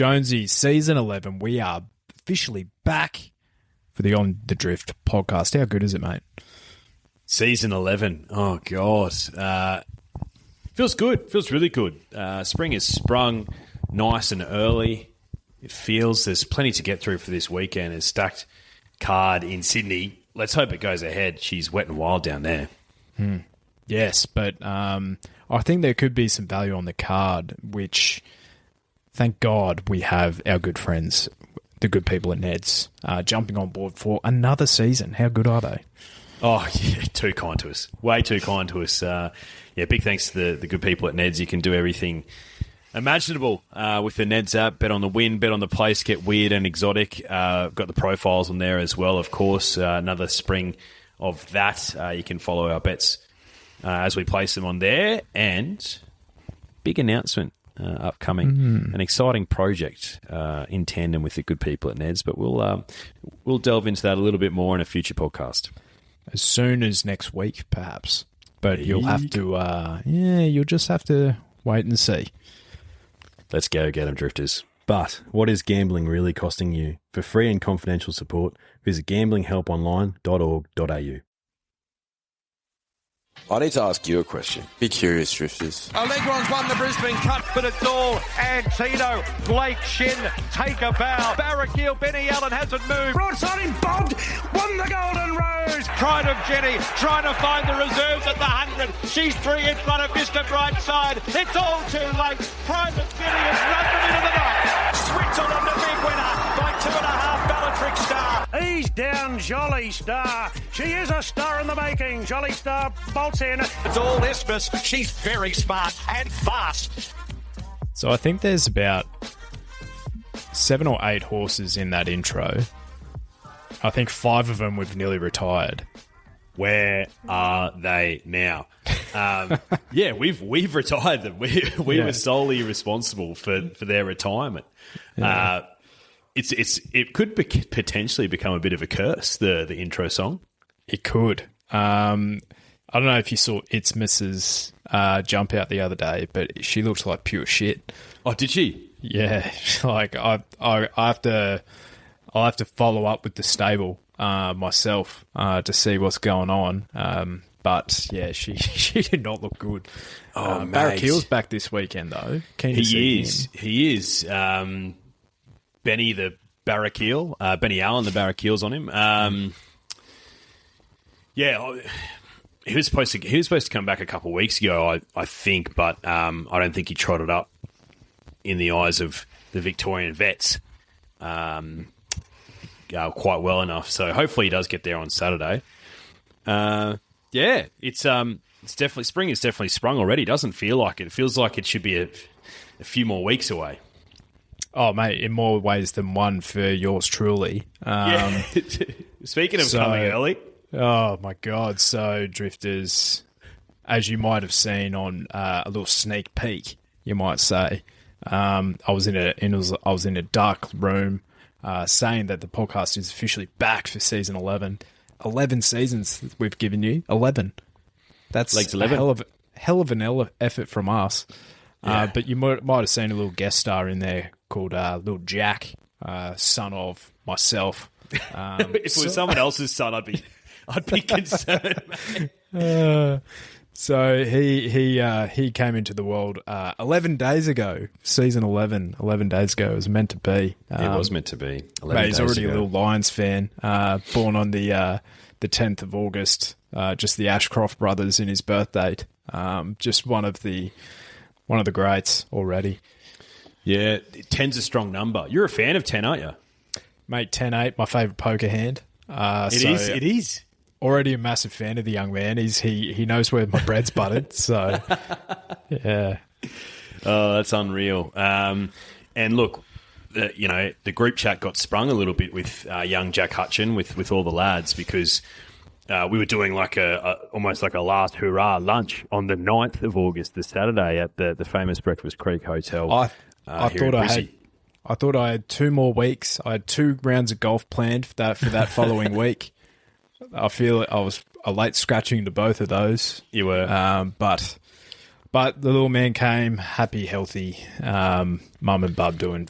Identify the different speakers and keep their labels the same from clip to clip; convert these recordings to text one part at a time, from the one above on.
Speaker 1: Jonesy, season 11. We are officially back for the On the Drift podcast. How good is it, mate?
Speaker 2: Season 11. Oh, God. Feels good. Feels really good. Spring has sprung nice and early. It feels there's plenty to get through for this weekend. A stacked card in Sydney. Let's hope it goes ahead. She's wet and wild down there.
Speaker 1: Yes, but I think there could be some value on the card, which, thank God, we have our good friends, the good people at Ned's, jumping on board for another season. How good are they?
Speaker 2: Oh, yeah, too kind to us. Way too kind to us. Big thanks to the good people at Ned's. You can do everything imaginable with the Ned's app. Bet on the win, bet on the place, get weird and exotic. Got the profiles on there as well, of course. Another spring of that. You can follow our bets as we place them on there. And big announcement upcoming. An exciting project in tandem with the good people at Ned's. But we'll delve into that a little bit more in a future podcast.
Speaker 1: As soon as next week, perhaps. But you'll have to, you'll just have to wait and see.
Speaker 2: Let's go get them, drifters. But what is gambling really costing you? For free and confidential support, visit gamblinghelponline.org.au.
Speaker 3: I need to ask you a question. Be curious, drifters.
Speaker 4: Allegron's won the Brisbane Cup, but it's all Antino. Blake Shin, take a bow. Barraquil, Benny Allen hasn't moved.
Speaker 5: Broadside him, bobbed, won the Golden Rose.
Speaker 4: Pride of Jenny, trying to find the reserves at the 100. She's 3 in front of Mr. Brightside. It's all too late. Pride of Jenny has run them into the night. Switzerland, the big winner, by 2.5 Bellatrix Star.
Speaker 5: He's down, Jolly Star. She is a star in the making. Jolly Star bolts in.
Speaker 4: It's all Isthmus. She's very smart and fast.
Speaker 1: So I think there's about 7 or 8 horses in that intro. I think 5 of them we've nearly retired.
Speaker 2: Where are they now? We've retired them. We were solely responsible for their retirement. Yeah. It could potentially become a bit of a curse, the intro song.
Speaker 1: It could. I don't know if you saw It's Mrs. Jump out the other day, but she looks like pure shit.
Speaker 2: Oh, did she?
Speaker 1: Yeah, like I'll have to follow up with the stable myself to see what's going on. But yeah, she did not look good.
Speaker 2: Oh,
Speaker 1: Barraquil's back this weekend though. He
Speaker 2: is. Benny the Barraquil, Benny Allen the Barraquil's on him. He was supposed to come back a couple of weeks ago, I think, but I don't think he trotted up in the eyes of the Victorian vets quite well enough. So hopefully he does get there on Saturday. It's definitely spring is definitely sprung already. It doesn't feel like it. It feels like it should be a few more weeks away.
Speaker 1: Oh, mate, in more ways than one for yours truly.
Speaker 2: Speaking of coming early.
Speaker 1: Oh, my God. So, drifters, as you might have seen on a little sneak peek, you might say, I was in a dark room saying that the podcast is officially back for season 11. 11 seasons we've given you. 11. That's
Speaker 2: Legs 11.
Speaker 1: A hell of an effort from us. Yeah. But you might have seen a little guest star in there called Little Jack, son of myself.
Speaker 2: If it was someone else's son, I'd be concerned.
Speaker 1: So he came into the world 11 days ago. Season 11 days ago. It was meant to be.
Speaker 2: It was meant to be.
Speaker 1: Mate, he's already a little Lions fan. Born on the 10th of August. Just the Ashcroft brothers in his birth date. Just one of the greats already.
Speaker 2: Yeah, 10's a strong number. You're a fan of 10, aren't you?
Speaker 1: Mate, 10-8, my favourite poker hand.
Speaker 2: It is.
Speaker 1: Already a massive fan of the young man. He knows where my bread's buttered, so yeah.
Speaker 2: Oh, that's unreal. And look, the group chat got sprung a little bit with young Jack Hutchin with all the lads because we were doing like almost like a last hurrah lunch on the 9th of August, the Saturday, at the famous Breakfast Creek Hotel.
Speaker 1: I thought I had 2 more weeks. I had 2 rounds of golf planned for that following week. I feel I was a late scratching to both of those.
Speaker 2: You were,
Speaker 1: but the little man came happy, healthy. Mum and bub doing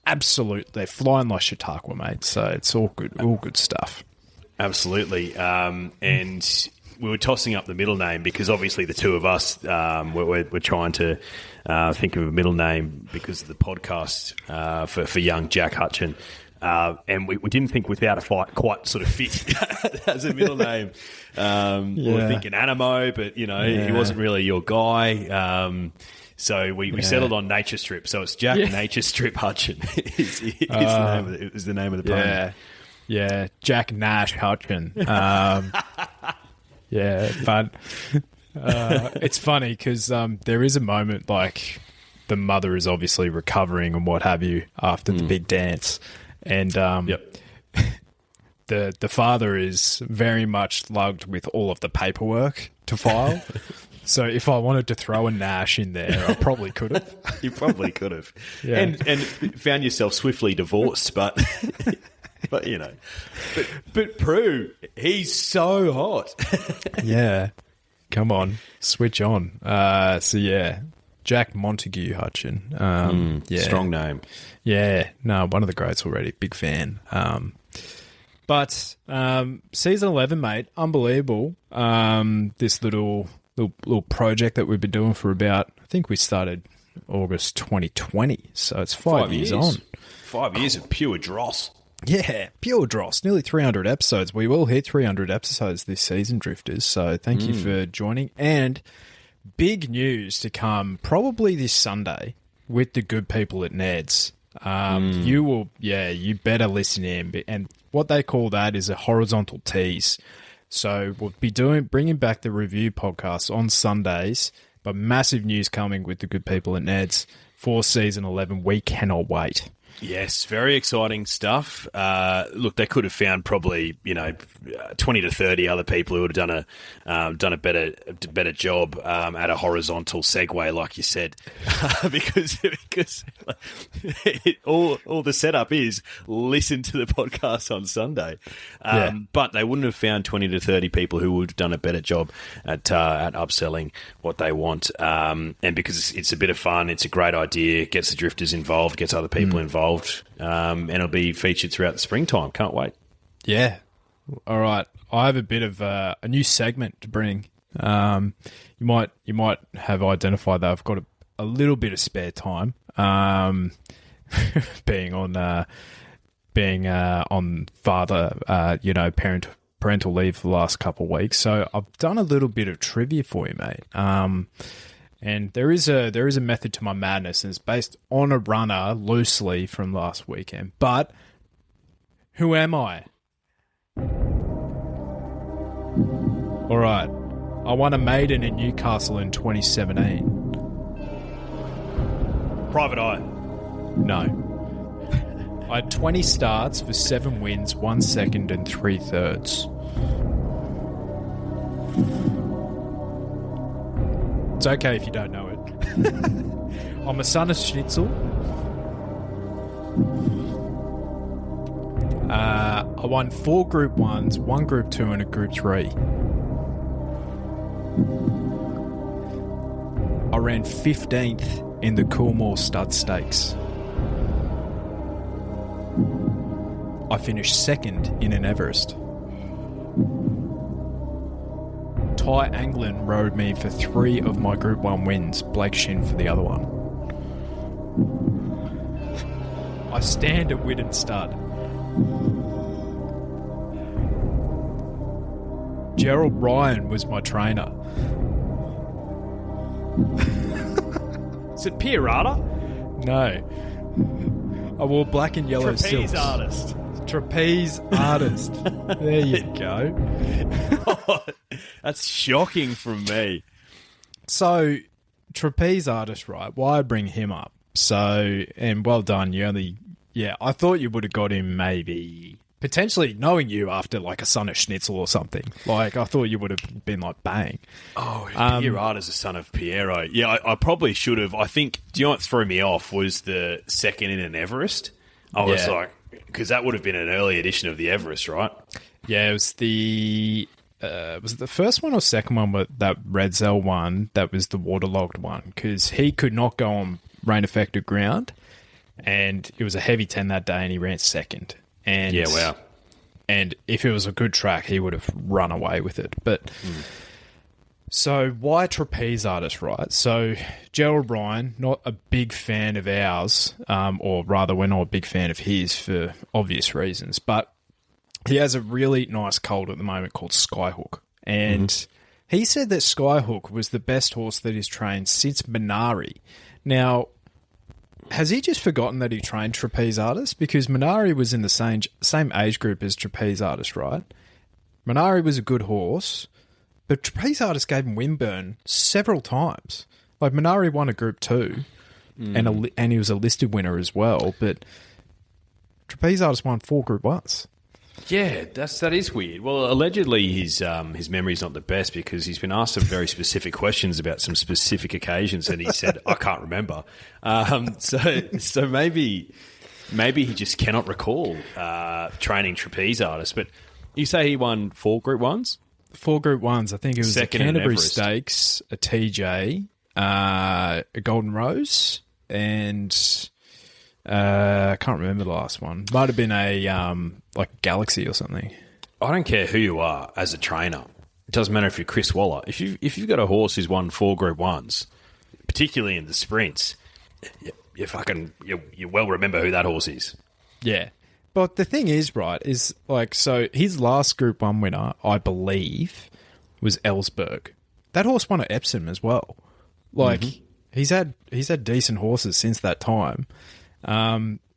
Speaker 1: absolute. They're flying like Chautauqua, mate. So it's all good stuff.
Speaker 2: Absolutely. And we were tossing up the middle name because obviously the two of us, we're trying to think of a middle name because of the podcast for young Jack Hutchin. And we didn't think Without a Fight quite sort of fit as a middle name. We were thinking Animo, but, he wasn't really your guy. So we settled on Nature Strip. So it's Jack Nature Strip Hutchin is the name of the pony.
Speaker 1: Yeah, Jack Nash Hutchin. But it's funny because there is a moment like the mother is obviously recovering and what have you after the big dance. And the father is very much lugged with all of the paperwork to file. So if I wanted to throw a Nash in there, I probably could have.
Speaker 2: You probably could have. Yeah. And found yourself swiftly divorced, but but Prue, he's so hot.
Speaker 1: Yeah. Come on. Switch on. Jack Montague Hutchin.
Speaker 2: Strong name.
Speaker 1: Yeah, no, one of the greats already. Big fan. But season 11, mate, unbelievable. This little project that we've been doing for about, I think we started August 2020, so it's 5 years on.
Speaker 2: 5 years of pure dross.
Speaker 1: Yeah, pure dross. Nearly 300 episodes. We will hit 300 episodes this season, Drifters, so thank you for joining. And big news to come probably this Sunday with the good people at Ned's. You better listen in. And what they call that is a horizontal tease. So we'll be bringing back the review podcast on Sundays, but massive news coming with the good people at Ned's for season 11. We cannot wait.
Speaker 2: Yes, very exciting stuff. Look, they could have found probably 20 to 30 other people who would have done a better job at a horizontal segue, like you said, because all the setup is listen to the podcast on Sunday. But they wouldn't have found 20 to 30 people who would have done a better job at upselling what they want. And because it's a bit of fun, it's a great idea, gets the drifters involved, gets other people involved. And it'll be featured throughout the springtime. Can't wait.
Speaker 1: Yeah. All right. I have a bit of a new segment to bring. You might have identified that I've got a little bit of spare time. Being on parental leave for the last couple of weeks. So I've done a little bit of trivia for you, mate. And there is a method to my madness, and it's based on a runner loosely from last weekend. But who am I? All right. I won a maiden in Newcastle in 2017.
Speaker 2: Private Eye.
Speaker 1: No. I had 20 starts for 7 wins, 1 second, and 3 thirds. It's okay if you don't know it. I'm a son of Schnitzel. I won 4 Group 1s, 1 Group 2 and a Group 3. I ran 15th in the Coolmore Stud Stakes. I finished 2nd in an Everest. Ty Anglin rode me for 3 of my Group 1 wins, Blake Shin for the other one. I stand at Widden Stud. Gerald Ryan was my trainer.
Speaker 2: Is it Pierata?
Speaker 1: No. I wore black and yellow silks. Trapeze artist. There you go.
Speaker 2: Oh, that's shocking from me.
Speaker 1: So, trapeze artist, right? Why I bring him up? So, and well done. I thought you would have got him maybe, potentially knowing you after like a son of Schnitzel or something. Like, I thought you would have been like, bang.
Speaker 2: Oh, Pierata's a son of Piero. Yeah, I probably should have. I think, do you know what threw me off was the 2nd in an Everest? I was like, because that would have been an early edition of the Everest, right?
Speaker 1: Yeah, it was was it the first one or second one, but that Redzel one, that was the waterlogged one, because he could not go on rain-affected ground, and it was a heavy 10 that day, and he ran second. And
Speaker 2: Yeah, wow.
Speaker 1: And if it was a good track, he would have run away with it. But so why Trapeze Artist, right? So Gerald Ryan, not a big fan of ours, or rather, we're not a big fan of his for obvious reasons. But he has a really nice colt at the moment called Skyhook, and he said that Skyhook was the best horse that he's trained since Minari. Now, has he just forgotten that he trained Trapeze Artist? Because Minari was in the same age group as Trapeze Artist, right? Minari was a good horse, but Trapeze Artist gave him windburn several times. Like, Minari won a Group 2, and he was a listed winner as well, but Trapeze Artist won 4 Group 1s.
Speaker 2: Yeah, that is weird. Well, allegedly his memory's not the best because he's been asked some very specific questions about some specific occasions, and he said, "I can't remember." So maybe he just cannot recall training Trapeze Artist. But you say he won 4 Group 1s?
Speaker 1: 4 Group 1s. I think it was
Speaker 2: Second
Speaker 1: a
Speaker 2: in
Speaker 1: Canterbury
Speaker 2: Everest.
Speaker 1: Stakes, a TJ, a Golden Rose, and I can't remember the last one. Might have been a like Galaxy or something.
Speaker 2: I don't care who you are as a trainer. It doesn't matter if you're Chris Waller. If you've got a horse who's won 4 Group 1s, particularly in the sprints, you well remember who that horse is.
Speaker 1: Yeah. But the thing is, right, is like, so his last Group 1 winner, I believe, was Ellsberg. That horse won at Epsom as well. Like, he's had decent horses since that time.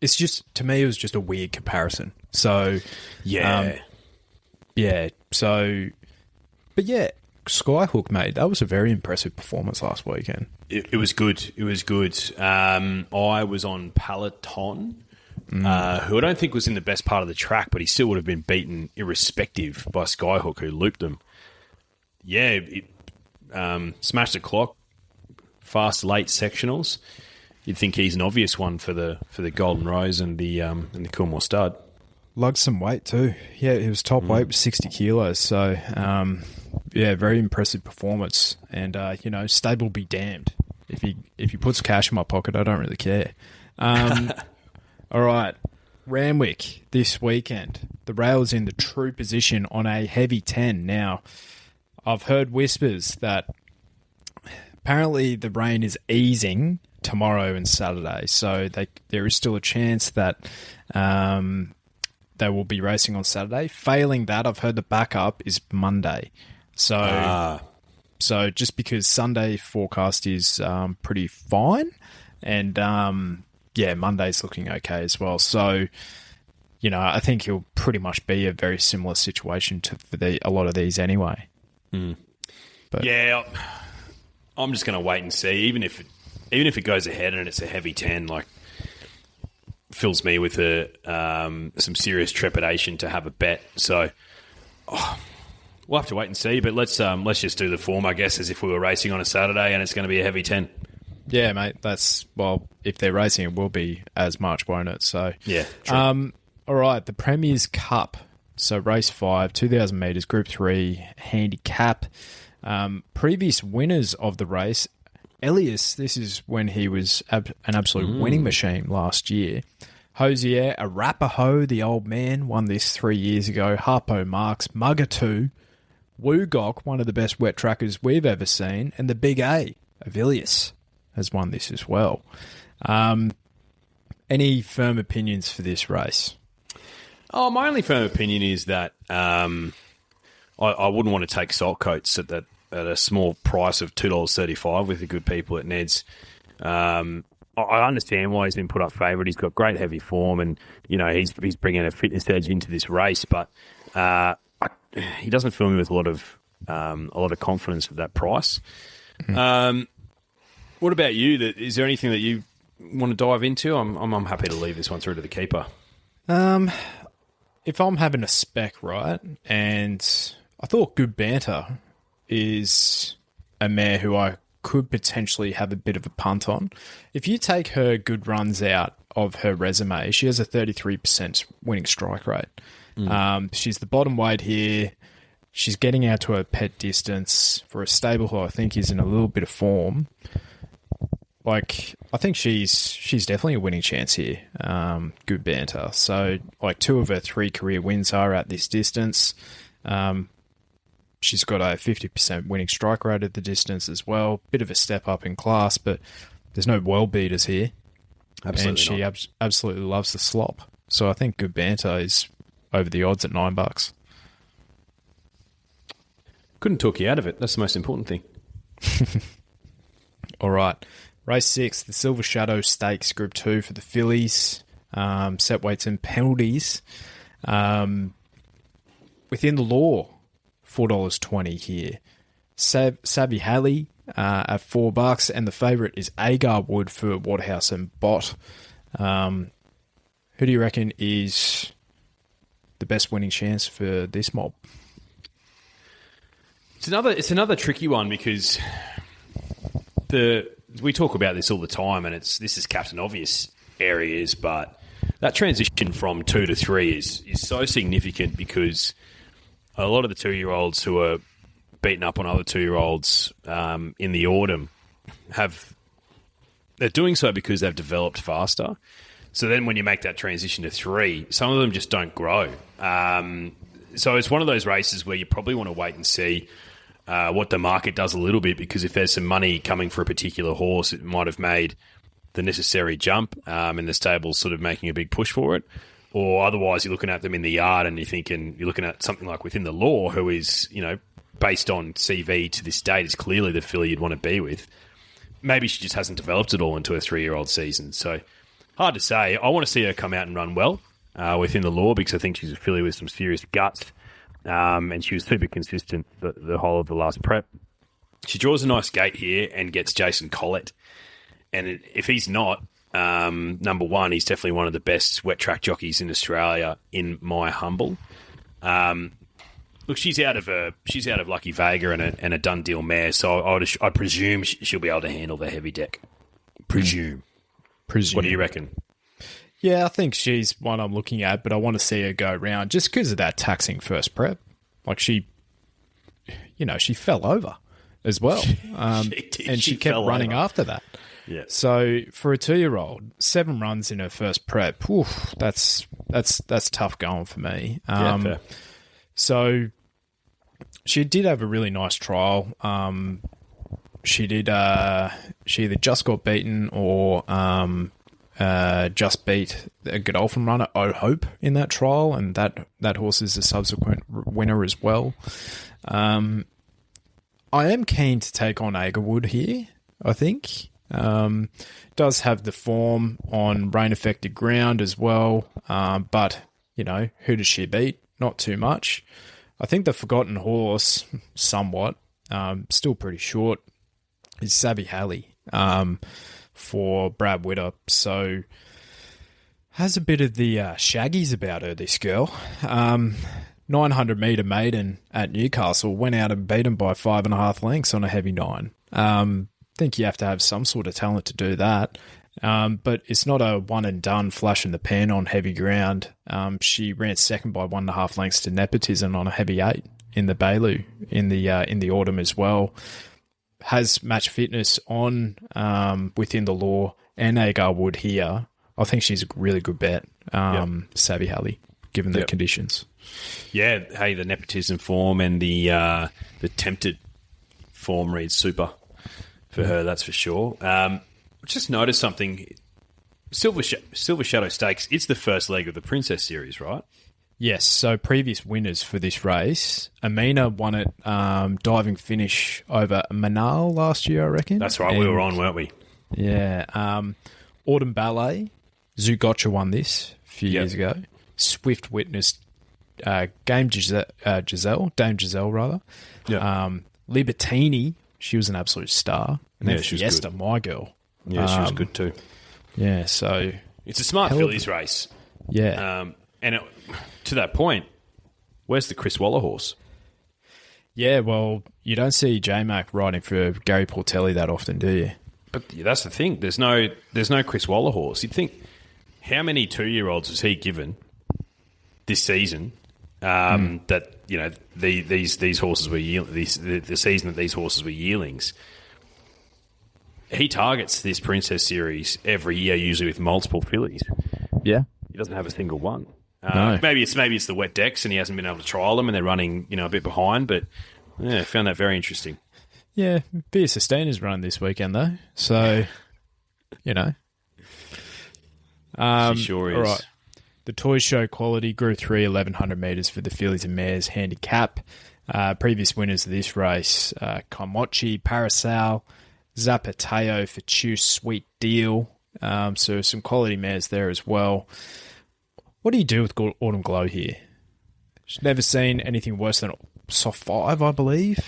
Speaker 1: It's just, to me, it was just a weird comparison. So,
Speaker 2: Yeah.
Speaker 1: So, but yeah, Skyhook, mate, that was a very impressive performance last weekend.
Speaker 2: It was good. It was good. I was on Peloton, who I don't think was in the best part of the track, but he still would have been beaten irrespective by Skyhook, who looped him. Yeah, it smashed the clock. Fast late sectionals. You'd think he's an obvious one for the Golden Rose and the Coolmore Stud.
Speaker 1: Lugged some weight too. Yeah, his top weight was 60 kilos. So, yeah, very impressive performance. And, stable be damned. If he puts cash in my pocket, I don't really care. All right. Randwick this weekend. The rail's in the true position on a heavy 10. Now, I've heard whispers that apparently the rain is easing tomorrow and Saturday. So there is still a chance that they will be racing on Saturday. Failing that, I've heard the backup is Monday. So just because Sunday forecast is pretty fine, and Monday's looking okay as well. So, I think it'll pretty much be a very similar situation for a lot of these anyway. But,
Speaker 2: yeah, I'm just going to wait and see. Even if it goes ahead and it's a heavy 10, like, fills me with some serious trepidation to have a bet. So we'll have to wait and see. But let's just do the form, I guess, as if we were racing on a Saturday and it's going to be a heavy 10.
Speaker 1: Yeah, mate. If they're racing, it will be as much, won't it? So
Speaker 2: yeah. True.
Speaker 1: All right, the Premier's Cup. So race 5, 2,000 metres, Group 3 handicap. Previous winners of the race. Elias, this is when he was an absolute winning machine last year. Hosier, Arapaho, the old man, won this 3 years ago. Harpo Marks, Mugatu, Woogok, one of the best wet trackers we've ever seen. And the Big A of Ilias has won this as well. Any firm opinions for this race?
Speaker 2: Oh, my only firm opinion is that I wouldn't want to take Saltcoats at a small price of $2.35 with the good people at Ned's. I understand why he's been put up favourite. He's got great heavy form, and he's bringing a fitness edge into this race. But he doesn't fill me with a lot of confidence at that price. What about you? Is there anything that you want to dive into? I'm happy to leave this one through to the keeper.
Speaker 1: If I'm having a spec, right, and I thought Good Banter is a mare who I could potentially have a bit of a punt on. If you take her good runs out of her resume, she has a 33% winning strike rate. She's the bottom weight here. She's getting out to her pet distance for a stable who I think is in a little bit of form. I think she's definitely a winning chance here. Good banter. So, 2 of her 3 career wins are at this distance. She's got a 50% winning strike rate at the distance as well. Bit of a step up in class, but there's no world beaters here.
Speaker 2: Absolutely
Speaker 1: and she absolutely loves the slop. So I think good banter is over the odds at $9.
Speaker 2: Couldn't talk you out of it. That's the most important thing.
Speaker 1: All right. Race 6, the Silver Shadow Stakes, Group 2 for the fillies. Set weights and penalties. Within the law, $4.20 here. Savvy Halley at $4, and the favourite is Agar Wood for Waterhouse and Bott. Who do you reckon is the best winning chance for this mob?
Speaker 2: It's another tricky one because we talk about this all the time, and this is Captain Obvious areas, but that transition from 2 to 3 is so significant because a lot of the 2-year-olds who are beaten up on other 2-year-olds in the autumn they're doing so because they've developed faster. So then when you make that transition to 3, some of them just don't grow. So it's one of those races where you probably want to wait and see what the market does a little bit, because if there's some money coming for a particular horse, it might have made the necessary jump and the stable's sort of making a big push for it. Or otherwise you're looking at them in the yard and you're looking at something like Within the Law, who is, based on CV to this date, is clearly the filly you'd want to be with. Maybe she just hasn't developed at all into a 3-year-old season. So hard to say. I want to see her come out and run well Within the Law, because I think she's a filly with some serious guts. And she was super consistent the whole of the last prep. She draws a nice gate here and gets Jason Collett. And if he's not, number one, he's definitely one of the best wet track jockeys in Australia, in my humble. Look, she's out of Lucky Vega and a done deal mare, so I presume she'll be able to handle the heavy deck. Presume. What do you reckon?
Speaker 1: Yeah, I think she's one I'm looking at, but I want to see her go round just because of that taxing first prep. She fell over as well, she kept running after that.
Speaker 2: Yeah.
Speaker 1: So for a 2-year-old, 7 runs in her first prep, that's tough going for me.
Speaker 2: Fair.
Speaker 1: So she did have a really nice trial. She either just got beaten or just beat a Godolphin runner, O Hope, in that trial, and that horse is a subsequent winner as well. I am keen to take on Agarwood here, I think. Does have the form on rain-affected ground as well, but, who does she beat? Not too much. I think the forgotten horse, somewhat, still pretty short, is Savvy Halley for Brad Witter. So has a bit of the shaggies about her, this girl. 900-metre maiden at Newcastle, went out and beat him by 5.5 lengths on a heavy 9. I think you have to have some sort of talent to do that. But it's not a one and done flash in the pan on heavy ground. She ran second by 1.5 lengths to Nepotism on a heavy 8 in the Bailey in the autumn as well. Has match fitness on Within the Law and Agar Wood here. I think she's a really good bet. Savvy Halley, given the conditions.
Speaker 2: Yeah, hey, the Nepotism form and the Tempted form reads super for her, that's for sure. Just noticed something. Silver Shadow Stakes, it's the first leg of the Princess Series, right?
Speaker 1: Yes, so previous winners for this race. Amina won it diving finish over Manal last year, I reckon.
Speaker 2: That's right, we were on, weren't we?
Speaker 1: Yeah. Autumn Ballet, Zugotcha won this a few years ago. Swift witnessed Dame Giselle.
Speaker 2: Yeah.
Speaker 1: Libertini, she was an absolute star. And then
Speaker 2: Yeah, she was
Speaker 1: Fiesta,
Speaker 2: good.
Speaker 1: my girl.
Speaker 2: Yeah, she was good too.
Speaker 1: Yeah, so...
Speaker 2: It's a smart fillies race.
Speaker 1: Yeah.
Speaker 2: To that point, where's the Chris Waller horse?
Speaker 1: Yeah, well, you don't see J-Mac riding for Gary Portelli that often, do you?
Speaker 2: But that's the thing. There's no Chris Waller horse. You'd think, how many 2-year-olds has he given this season that these horses were the season that these horses were yearlings? he targets this Princess Series every year, usually with multiple fillies.
Speaker 1: Yeah.
Speaker 2: He doesn't have a single one.
Speaker 1: No.
Speaker 2: Maybe it's the wet decks and he hasn't been able to trial them and they're running a bit behind. But yeah, I found that very interesting.
Speaker 1: Yeah, Beer Sustainers run this weekend though, so
Speaker 2: she sure is.
Speaker 1: All right. The Toy Show Quality Group 3, 1100 metres for the fillies and mares handicap. Previous winners of this race: Kaimochi, Parasol, Zapateo, Fatuous, Sweet Deal. So some quality mares there as well. What do you do with Autumn Glow here? She's never seen anything worse than soft 5, I believe.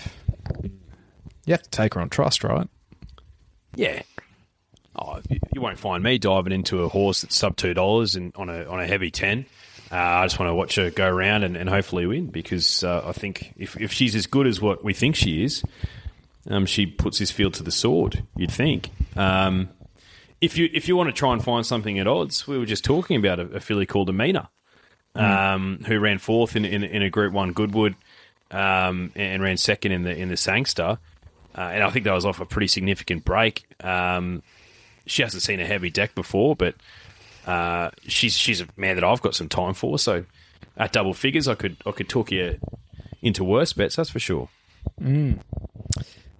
Speaker 1: You have to take her on trust, right?
Speaker 2: Yeah. Oh, you won't find me diving into a horse that's sub $2 and on a heavy 10. I just want to watch her go around and hopefully win because I think if she's as good as what we think she is, she puts this field to the sword, you'd think. If you want to try and find something at odds, we were just talking about a filly called Amina, who ran fourth in a Group 1 Goodwood and ran second in the Sangster. And I think that was off a pretty significant break. She hasn't seen a heavy deck before, but she's a man that I've got some time for. So at double figures, I could talk you into worse bets. That's for sure.
Speaker 1: I'm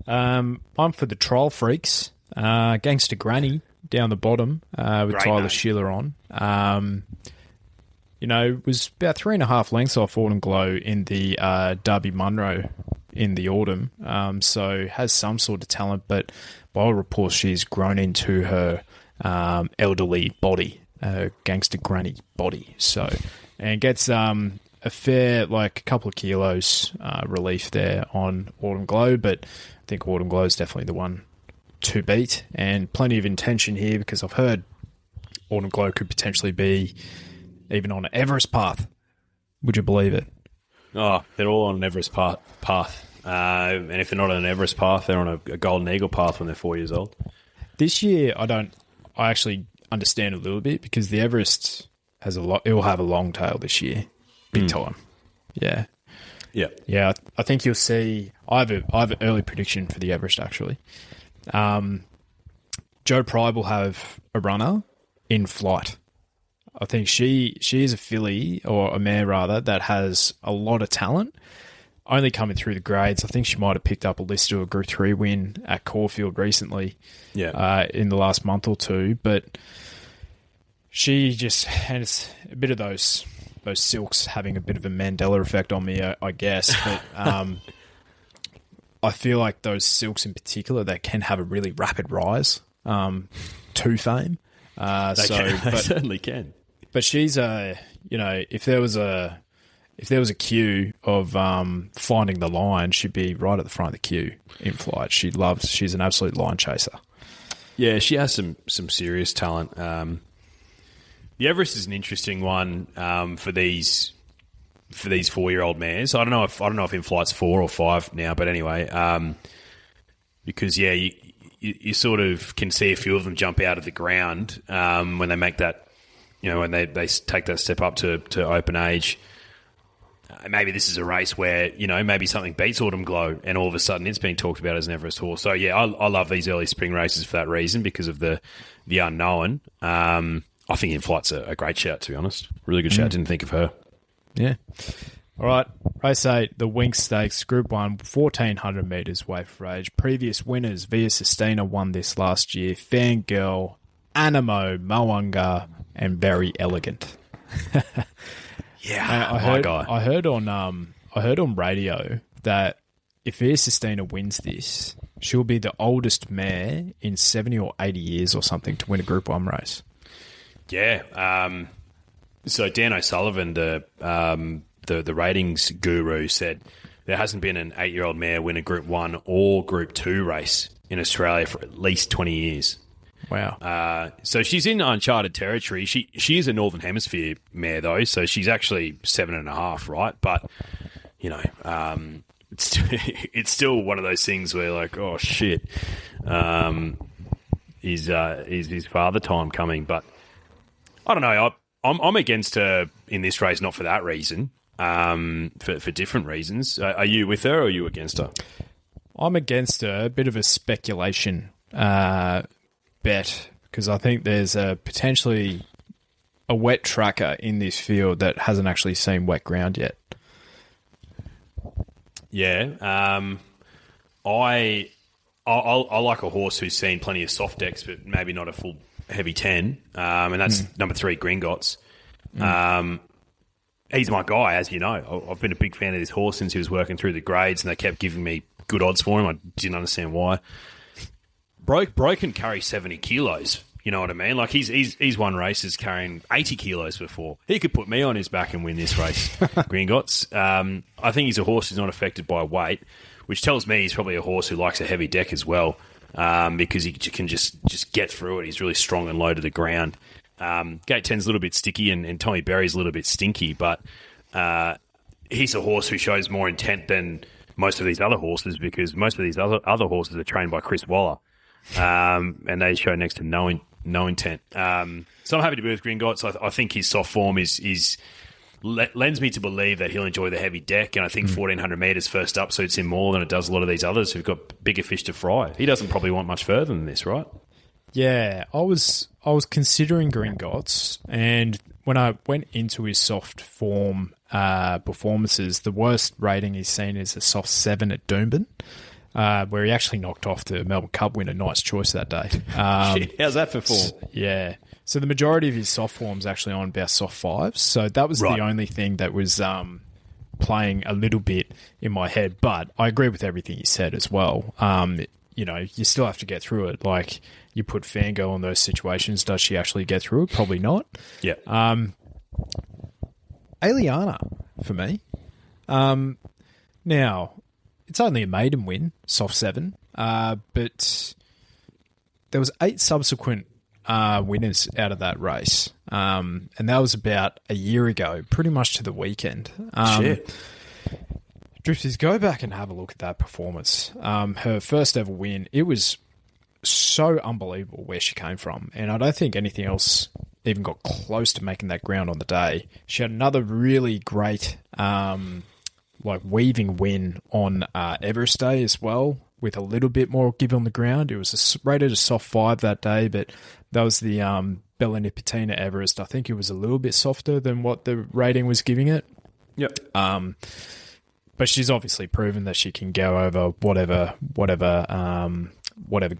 Speaker 1: for the Troll Freaks. Gangster Granny down the bottom with
Speaker 2: Great
Speaker 1: Tyler
Speaker 2: name.
Speaker 1: Schiller on. Was about 3.5 lengths off Autumn Glow in the Derby Munro in the autumn. So has some sort of talent, but by all reports, she's grown into her elderly body, Gangster Granny body. So, and gets a fair, a couple of kilos relief there on Autumn Glow, but I think Autumn Glow is definitely the one to beat, and plenty of intention here because I've heard Autumn Glow could potentially be even on an Everest path. Would you believe it?
Speaker 2: Oh, they're all on an Everest path. And if they're not on an Everest path, they're on a Golden Eagle path when they're 4 years old.
Speaker 1: This year, I actually understand a little bit because the Everest has it will have a long tail this year. Big time. Yeah.
Speaker 2: Yeah.
Speaker 1: Yeah, I think you'll see. I have an early prediction for the Everest actually. Joe Pride will have a runner in flight. I think she is a filly, or a mare rather, that has a lot of talent. Only coming through the grades. I think she might have picked up a list to a Group 3 win at Caulfield recently.
Speaker 2: Yeah.
Speaker 1: In the last month or two, but she just, and it's a bit of those silks having a bit of a Mandela effect on me, I guess. But I feel like those silks in particular, they can have a really rapid rise to fame.
Speaker 2: They certainly can.
Speaker 1: But she's if there was a queue of finding the line, she'd be right at the front of the queue in flight. She's an absolute line chaser.
Speaker 2: Yeah, she has some serious talent. The Everest is an interesting one for these 4-year-old mares. I don't know if in flight's 4 or 5 now, but anyway, because you sort of can see a few of them jump out of the ground when they make that, when they take that step up to open age. Maybe this is a race where, maybe something beats Autumn Glow and all of a sudden it's being talked about as an Everest horse. So, yeah, I love these early spring races for that reason because of the unknown. I think In Flight's a great shout, to be honest. Really good shout. Didn't think of her.
Speaker 1: Yeah. All right. Race 8, the Winx Stakes, Group 1, 1,400 metres weight for age. Previous winners, Via Sistina won this last year. Fangirl, Animo, Moanga, and Very Elegant.
Speaker 2: Yeah,
Speaker 1: I heard on radio that if Via Sistina wins this, she'll be the oldest mare in 70 or 80 years or something to win a Group 1 race.
Speaker 2: Yeah. So Dan O'Sullivan, the ratings guru, said there hasn't been an 8-year-old mare win a Group 1 or Group 2 race in Australia for at least 20 years.
Speaker 1: Wow.
Speaker 2: So she's in uncharted territory. She is a Northern Hemisphere mare, though, so she's actually 7.5, right? But, it's still one of those things where, like, oh, shit, is his father time coming? But I don't know. I'm against her in this race, not for that reason, for different reasons. Are you with her or are you against her?
Speaker 1: I'm against her. A bit of a speculation bet because I think there's potentially a wet tracker in this field that hasn't actually seen wet ground yet.
Speaker 2: Yeah. I like a horse who's seen plenty of soft decks, but maybe not a full heavy 10, and that's number 3, Gringotts. He's my guy, as you know. I've been a big fan of this horse since he was working through the grades, and they kept giving me good odds for him. I didn't understand why. Bro can carry 70 kilos. You know what I mean? Like he's won races carrying 80 kilos before. He could put me on his back and win this race. Gringotts. I think he's a horse who's not affected by weight, which tells me he's probably a horse who likes a heavy deck as well, because he can just get through it. He's really strong and low to the ground. Gate 10's a little bit sticky and Tommy Berry's a little bit stinky, but he's a horse who shows more intent than most of these other horses, because most of these other horses are trained by Chris Waller, and they show next to no intent. So I'm happy to be with Gringotts. I think his soft form lends me to believe that he'll enjoy the heavy deck, and I think 1,400 metres first up suits him more than it does a lot of these others who've got bigger fish to fry. He doesn't probably want much further than this, right?
Speaker 1: Yeah, I was considering Gringotts, and when I went into his soft form performances, the worst rating he's seen is a soft 7 at Doomben, where he actually knocked off the Melbourne Cup winner, Nice Choice, that day.
Speaker 2: Shit, how's that for form?
Speaker 1: Yeah. So the majority of his soft form's actually on about soft 5s, so that was the only thing that was playing a little bit in my head, but I agree with everything you said as well. You know, you still have to get through it. Like, you put Fangirl in those situations, does she actually get through it? Probably not.
Speaker 2: Yeah.
Speaker 1: Aliana, for me. Now, it's only a maiden win, soft 7, but there was 8 subsequent winners out of that race, and that was about a year ago, pretty much to the weekend.
Speaker 2: Shit.
Speaker 1: Drifters, go back and have a look at that performance. Her first ever win, it was so unbelievable where she came from, and I don't think anything else even got close to making that ground on the day. She had another really great weaving win on Everest Day as well, with a little bit more give on the ground. It was rated a soft 5 that day, but that was the Bella Nipotina Everest. I think it was a little bit softer than what the rating was giving it.
Speaker 2: Yep.
Speaker 1: But she's obviously proven that she can go over whatever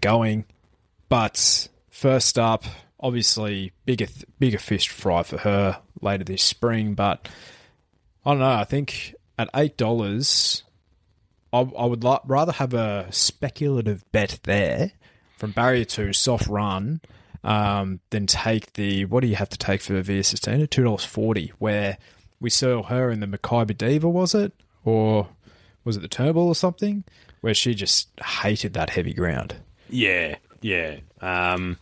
Speaker 1: going. But first up, obviously bigger fish to fry for her later this spring. But I don't know. I think at $8, I would rather have a speculative bet there from barrier 2 soft run than take the, what do you have to take for Via Sistina? $2.40, where we saw her in the Mackay Diva, was it? Or was it the Turnbull or something? Where she just hated that heavy ground.
Speaker 2: Yeah. And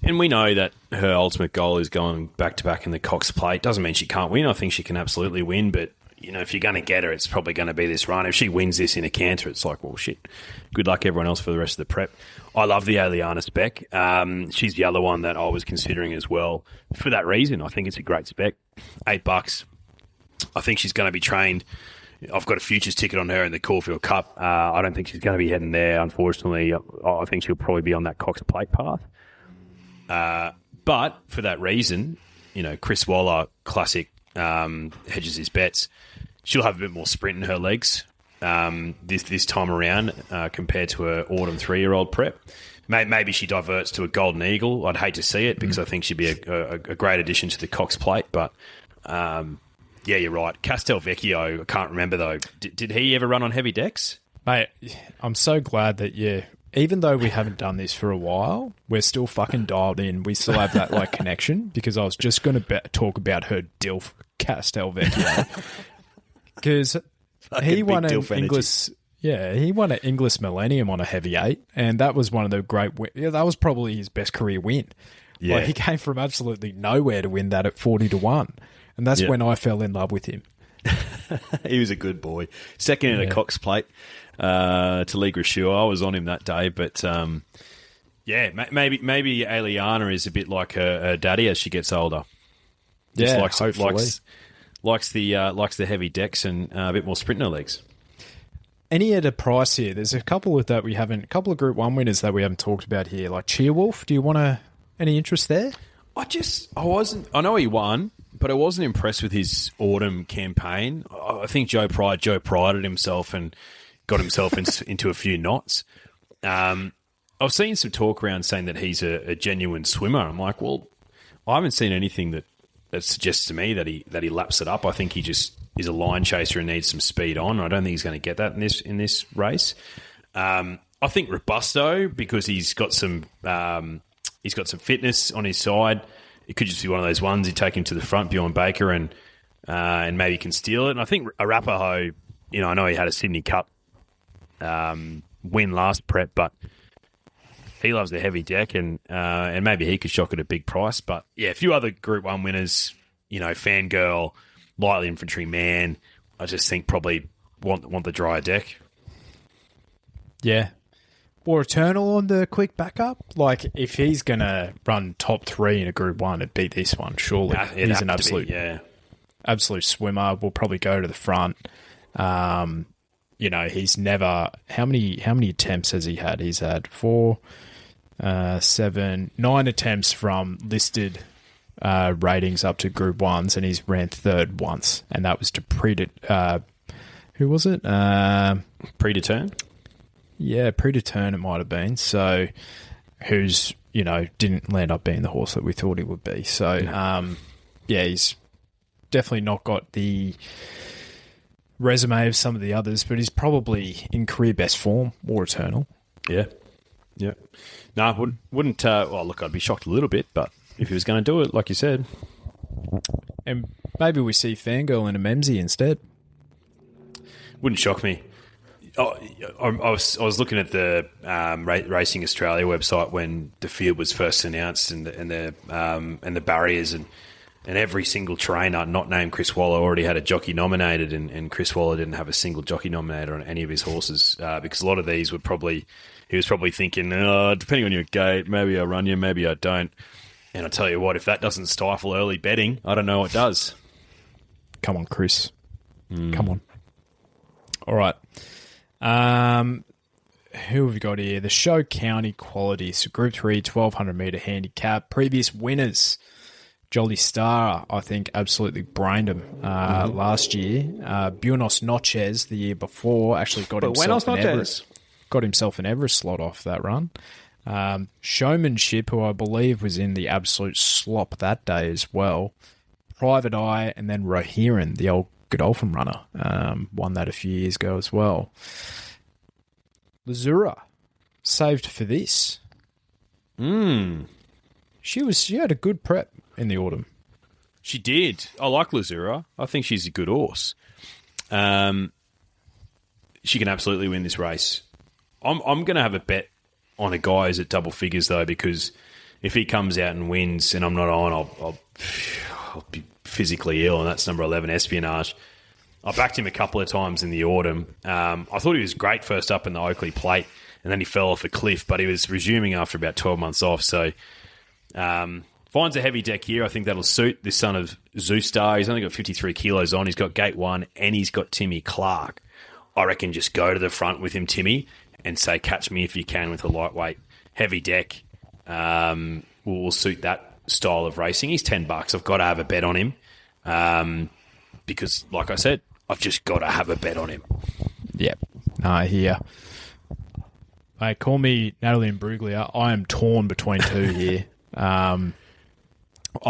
Speaker 2: we know that her ultimate goal is going back-to-back in the Cox Plate. Doesn't mean she can't win. I think she can absolutely win, but you know, if you're going to get her, it's probably going to be this run. If she wins this in a canter, it's like, well, shit. Good luck, everyone else, for the rest of the prep. I love the Aliana spec. She's the other one that I was considering as well. For that reason, I think it's a great spec. $8. I think she's going to be trained. I've got a futures ticket on her in the Caulfield Cup. I don't think she's going to be heading there, unfortunately. I think she'll probably be on that Cox Plate path. But for that reason, you know, Chris Waller, classic, hedges his bets. She'll have a bit more sprint in her legs this time around compared to her autumn 3-year-old prep. Maybe she diverts to a Golden Eagle. I'd hate to see it because I think she'd be a great addition to the Cox Plate. But yeah, you're right. Castelvecchio, I can't remember though. Did he ever run on heavy decks?
Speaker 1: Mate, I'm so glad that even though we haven't done this for a while, we're still fucking dialed in. We still have that connection, because I was just going to talk about her DILF, Castelvecchio, because he won an Inglis. Yeah, he won an Inglis Millennium on a heavy 8, and that was one of the great. That was probably his best career win. Yeah, he came from absolutely nowhere to win that at 40-1, and that's when I fell in love with him.
Speaker 2: He was a good boy. Second in a Cox Plate to Lee Grishua. I was on him that day, but maybe Aliana is a bit like her daddy as she gets older. Just likes the heavy decks and a bit more sprint in her legs.
Speaker 1: Any at a price here? There's a couple of Group 1 winners that we haven't talked about here, like Cheerwolf. Do you want any interest there?
Speaker 2: I know he won, but I wasn't impressed with his autumn campaign. I think Joe prided himself and got himself into a few knots. I was seeing some talk around saying that he's a genuine swimmer. I'm like, well, I haven't seen anything that suggests to me that he laps it up. I think he just is a line chaser and needs some speed on. I don't think he's going to get that in this race. I think Robusto, because he's got some fitness on his side. It could just be one of those ones. You take him to the front behind Baker and maybe can steal it. And I think Arapaho, I know he had a Sydney Cup win last prep, but he loves the heavy deck and maybe he could shock at a big price. But yeah, a few other Group 1 winners, Fangirl, Light Infantry Man, I just think probably want the drier deck.
Speaker 1: Yeah. Or Eternal on the quick backup. Like, if he's going to run top 3 in a Group 1, it'd be this one, surely. He's an absolute swimmer. Will probably go to the front. He's never... How many attempts has he had? He's had 4, 7, 9 attempts from listed ratings up to Group 1s, and he's ran third once. And that was to who was it?
Speaker 2: Predeterm?
Speaker 1: Yeah, Predeterm it might have been. So, who's, didn't land up being the horse that we thought he would be. So, he's definitely not got the resume of some of the others, but he's probably in career best form or Eternal.
Speaker 2: Yeah. Yeah. No, wouldn't look, I'd be shocked a little bit, but if he was going to do it, like you said.
Speaker 1: And maybe we see Fangirl in a Memsey instead.
Speaker 2: Wouldn't shock me. Oh, I was looking at the Racing Australia website when the field was first announced and the barriers and every single trainer not named Chris Waller already had a jockey nominated and Chris Waller didn't have a single jockey nominated on any of his horses because a lot of these he was probably thinking, depending on your gate, maybe I run you, maybe I don't. And I tell you what, if that doesn't stifle early betting, I don't know what does.
Speaker 1: Come on, Chris. Come on. All right. Who have we got here? The Show County Quality. So Group 3, 1,200 metre handicap. Previous winners. Jolly Star, I think, absolutely brained him last year. Buenos Noches the year before actually got himself an Everest slot off that run. Showmanship, who I believe was in the absolute slop that day as well. Private Eye, and then Rohiran, the old Godolphin runner, won that a few years ago as well. Lazura, saved for this. She had a good prep in the autumn.
Speaker 2: She did. I like Lazura. I think she's a good horse. She can absolutely win this race. I'm going to have a bet on a guy who's at double figures, though, because if he comes out and wins and I'm not on, I'll be physically ill, and that's number 11, Espionage. I backed him a couple of times in the autumn. I thought he was great first up in the Oakley Plate, and then he fell off a cliff, but he was resuming after about 12 months off. So finds a heavy deck here. I think that'll suit this son of Zoostar. He's only got 53 kilos on. He's got gate 1, and he's got Timmy Clark. I reckon just go to the front with him, Timmy, and say, catch me if you can with a lightweight. Heavy deck will suit that style of racing. He's $10. I've got to have a bet on him because, like I said, I've just got to have a bet on him.
Speaker 1: Yep. I hear. Hey, call me Natalie Imbruglia. I am torn between two here. I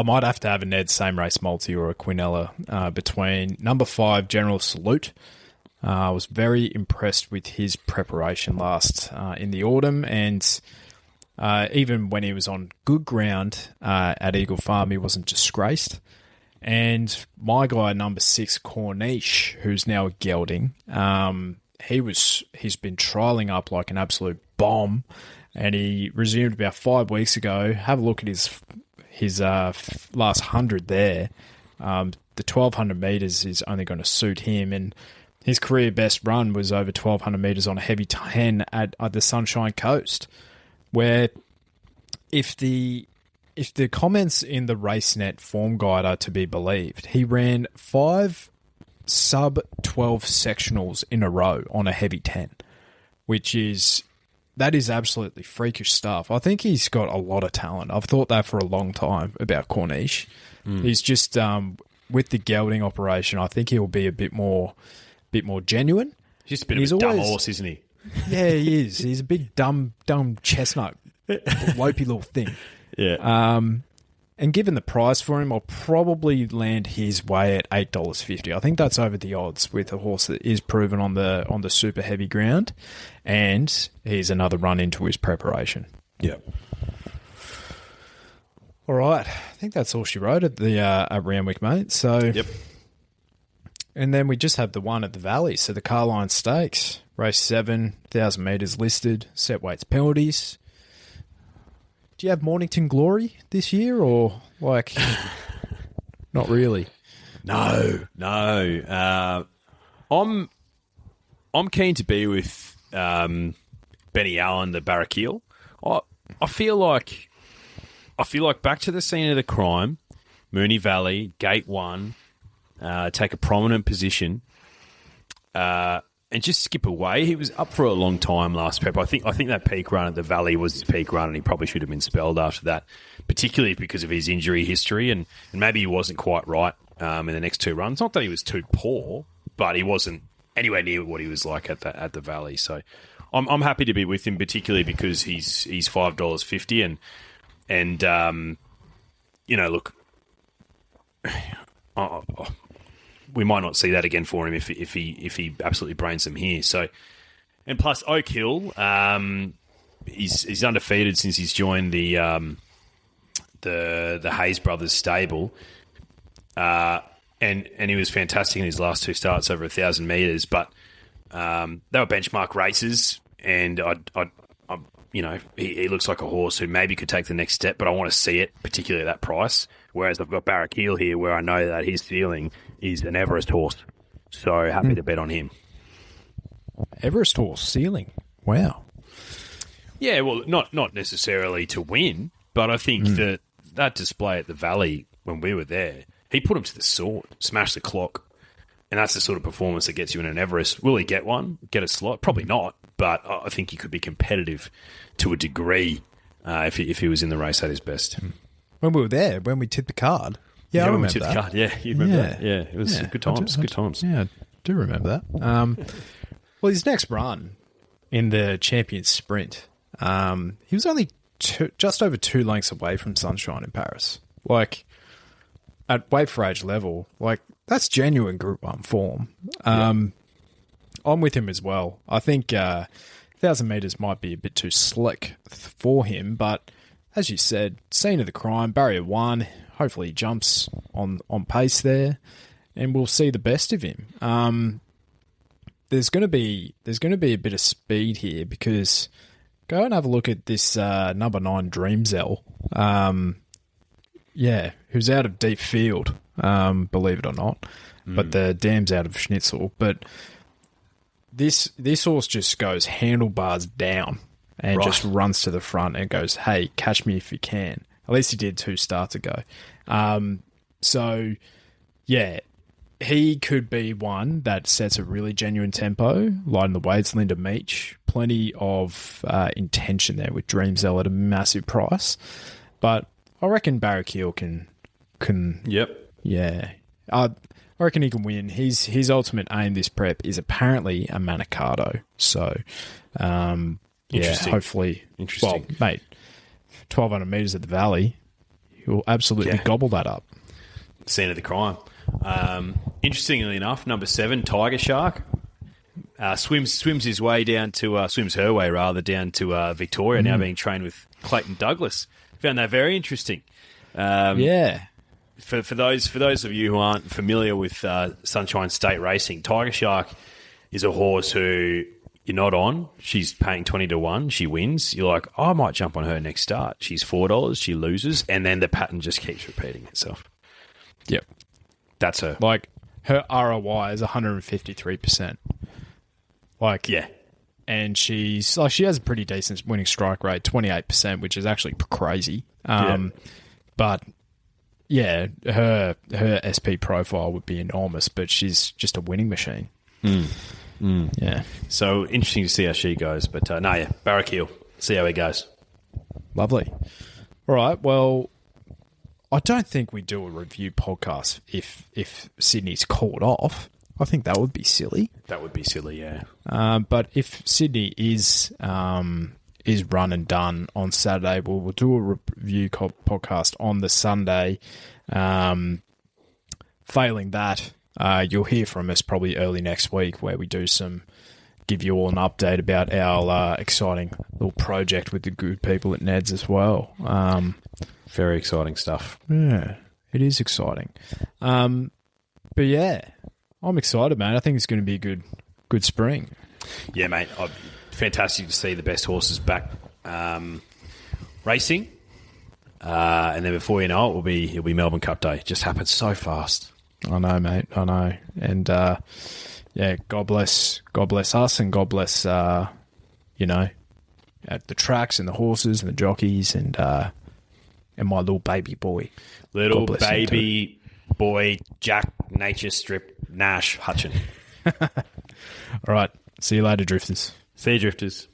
Speaker 1: might have to have a Ned Same Race Multi or a Quinella between number 5, General Salute. I was very impressed with his preparation last in the autumn, and even when he was on good ground at Eagle Farm, he wasn't disgraced. And my guy, number 6, Corniche, who's now gelding, he's been trialling up like an absolute bomb, and he resumed about 5 weeks ago. Have a look at his last 100 there. The 1,200 metres is only going to suit him, and his career best run was over 1,200 metres on a heavy 10 at the Sunshine Coast, where if the comments in the RaceNet form guide are to be believed, he ran 5 sub 12 sectionals in a row on a heavy 10, that is absolutely freakish stuff. I think he's got a lot of talent. I've thought that for a long time about Corniche. He's just with the gelding operation, I think he'll be a bit more genuine.
Speaker 2: He's just a bit of a dumb horse, isn't he?
Speaker 1: Yeah, he is. He's a big dumb chestnut, lopey little thing.
Speaker 2: Yeah.
Speaker 1: And given the price for him, I'll probably land his way at $8.50. I think that's over the odds with a horse that is proven on the super heavy ground, and he's another run into his preparation.
Speaker 2: Yep.
Speaker 1: All right, I think that's all she wrote at the at Randwick, mate. So,
Speaker 2: yep.
Speaker 1: And then we just have the one at the Valley. So the Carline Stakes, race 7, 1,000 metres listed, set weights penalties. Do you have Mornington Glory this year, or like not really?
Speaker 2: No. I'm keen to be with Benny Allen, the Barraquil. I feel like back to the scene of the crime, Moonee Valley, Gate 1, take a prominent position, and just skip away. He was up for a long time last prep. I think that peak run at the Valley was his peak run, and he probably should have been spelled after that, particularly because of his injury history, and maybe he wasn't quite right in the next 2 runs. Not that he was too poor, but he wasn't anywhere near what he was like at the Valley. So I'm happy to be with him, particularly because he's $5.50, and look. We might not see that again for him if he absolutely brains them here. So, and plus Oak Hill, he's undefeated since he's joined the Hayes brothers stable, and he was fantastic in his last 2 starts over 1,000 metres. But they were benchmark races, and he looks like a horse who maybe could take the next step, but I want to see it, particularly at that price. Whereas I've got Barraquil here, where I know that his ceiling is an Everest horse. So happy to bet on him.
Speaker 1: Everest horse ceiling. Wow.
Speaker 2: Yeah, well, not necessarily to win, but I think that display at the Valley when we were there, he put him to the sword, smashed the clock, and that's the sort of performance that gets you in an Everest. Will he get one? Get a slot? Probably not, but I think he could be competitive to a degree if he was in the race at his best.
Speaker 1: When we were there, when we tipped the card. Yeah, I remember that. The card.
Speaker 2: Yeah, you remember that? Yeah, it was good times. Good times.
Speaker 1: Yeah, I do remember that. Well, his next run in the Champions Sprint, he was only just over 2 lengths away from Sunshine in Paris. Like, at weight for age level, like, that's genuine Group 1 form. I'm with him as well. I think 1,000 metres might be a bit too slick for him, but as you said, scene of the crime, barrier 1, hopefully he jumps on pace there, and we'll see the best of him. There's going to be a bit of speed here, because go and have a look at this number 9 Dreamzell. Who's out of deep field, believe it or not, but the dam's out of Schnitzel. But this horse just goes handlebars down and just runs to the front and goes, hey, catch me if you can. At least he did 2 starts ago. So, yeah, he could be one that sets a really genuine tempo, lighting the weights, Linda Meach. Plenty of intention there with Dreamzell at a massive price. But I reckon Barraquil can... Yep. Yeah. I reckon he can win. His ultimate aim this prep is apparently a Manicato. So...
Speaker 2: Interesting.
Speaker 1: Hopefully.
Speaker 2: Interesting.
Speaker 1: Well, mate, 1,200 metres at the Valley, he'll absolutely gobble that up.
Speaker 2: Scene of the crime. Interestingly enough, number 7, Tiger Shark, swims his way down to swims her way rather down to Victoria, now being trained with Clayton Douglas. Found that very interesting. For those of you who aren't familiar with Sunshine State Racing, Tiger Shark is a horse who you're not on. She's paying 20 to 1. She wins. You're like, I might jump on her next start. She's $4. She loses, and then the pattern just keeps repeating itself.
Speaker 1: Yep,
Speaker 2: that's her.
Speaker 1: Like, her ROI is 153%. Like,
Speaker 2: yeah,
Speaker 1: and she has a pretty decent winning strike rate, 28%, which is actually crazy. But yeah, her SP profile would be enormous, but she's just a winning machine. Yeah,
Speaker 2: So interesting to see how she goes. But Barrackeel. See how he goes.
Speaker 1: lovely. All right, well, I don't think we do a review podcast if Sydney's called off. I think that would be silly.
Speaker 2: That would be silly, yeah.
Speaker 1: But if Sydney is run and done on Saturday, we'll do a review podcast on the Sunday. Failing that, you'll hear from us probably early next week where we give you all an update about our exciting little project with the good people at Ned's as well.
Speaker 2: Very exciting stuff.
Speaker 1: Yeah, it is exciting. But yeah, I'm excited, man. I think it's going to be a good spring.
Speaker 2: Yeah, mate. Fantastic to see the best horses back racing. And then before you know it, it'll be Melbourne Cup Day. It just happened so fast.
Speaker 1: I know, mate. I know. And God bless us, and God bless at the tracks and the horses and the jockeys and my little baby boy.
Speaker 2: Little baby boy Jack Nature Strip Nash Hutchin.
Speaker 1: All right. See you later, Drifters.
Speaker 2: See you, Drifters.